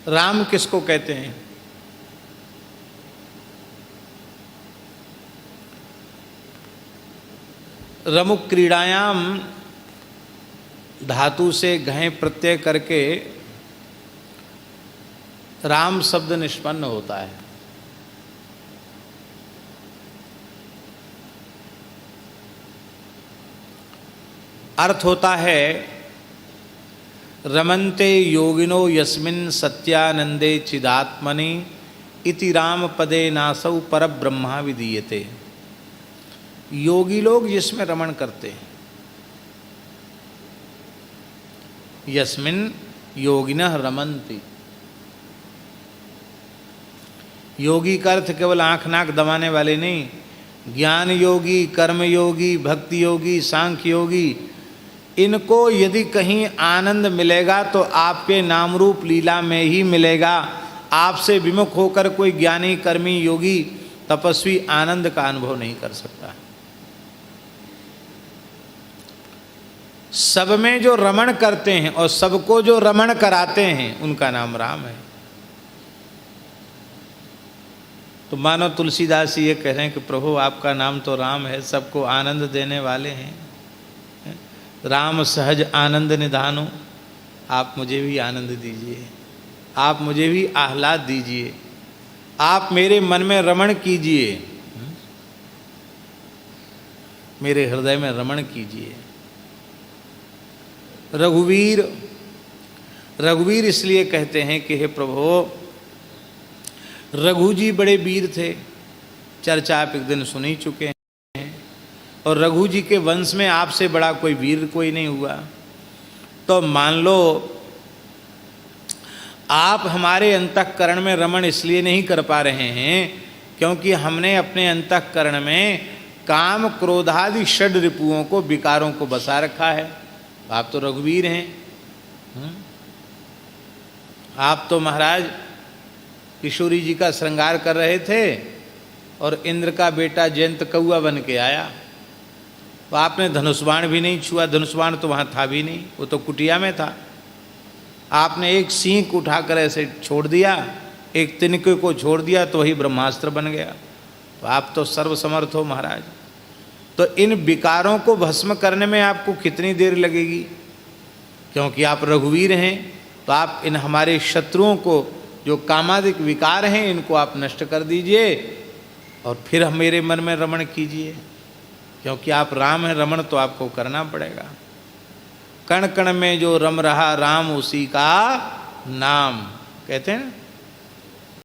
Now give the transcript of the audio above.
राम किसको कहते हैं? रमुक क्रीड़ायाम धातु से घय प्रत्यय करके राम शब्द निष्पन्न होता है। अर्थ होता है रमन्ते योगिनो यस्मिन् सत्यानंदे चिदात्मनि इति राम पदे नासौ परब्रह्मा विधीयते। योगी लोग जिसमें रमण करते हैं, यस्मिन् योगिनः रमन्ति। योगी का अर्थ केवल आँख नाक दबाने वाले नहीं, ज्ञान योगी, कर्म योगी, भक्ति योगी, सांख्य योगी, इनको यदि कहीं आनंद मिलेगा तो आपके नाम रूप लीला में ही मिलेगा। आपसे विमुख होकर कोई ज्ञानी, कर्मी, योगी, तपस्वी आनंद का अनुभव नहीं कर सकता। सब में जो रमण करते हैं और सबको जो रमण कराते हैं उनका नाम राम है। तो मानो तुलसीदास ये कह रहे हैं कि प्रभु आपका नाम तो राम है, सबको आनंद देने वाले हैं। राम सहज आनंद निधानो, आप मुझे भी आनंद दीजिए, आप मुझे भी आह्लाद दीजिए, आप मेरे मन में रमण कीजिए, मेरे हृदय में रमण कीजिए। रघुवीर, रघुवीर इसलिए कहते हैं कि हे प्रभु, रघु जी बड़े वीर थे, चर्चा आप एक दिन सुन ही चुके हैं। और रघु जी के वंश में आपसे बड़ा कोई वीर कोई नहीं हुआ। तो मान लो आप हमारे अंतःकरण में रमण इसलिए नहीं कर पा रहे हैं क्योंकि हमने अपने अंतःकरण में काम क्रोधादि षड रिपुओं को, विकारों को बसा रखा है। आप तो रघुवीर हैं। आप तो महाराज किशोरी जी का श्रृंगार कर रहे थे और इंद्र का बेटा जयंत कौआ बन के आया। तो आपने धनुष्बाण भी नहीं छुआ, धनुष्बाण तो वहाँ था भी नहीं, वो तो कुटिया में था। आपने एक सींग उठाकर ऐसे छोड़ दिया, एक तिनके को छोड़ दिया तो वही ब्रह्मास्त्र बन गया। तो आप तो सर्वसमर्थ हो महाराज। तो इन विकारों को भस्म करने में आपको कितनी देर लगेगी? क्योंकि आप रघुवीर हैं, तो आप इन हमारे शत्रुओं को, जो कामादिक विकार हैं, इनको आप नष्ट कर दीजिए और फिर हम मेरे मन में रमण कीजिए। क्योंकि आप राम हैं, रमण तो आपको करना पड़ेगा। कण कण में जो रम रहा राम उसी का नाम, कहते हैं ना।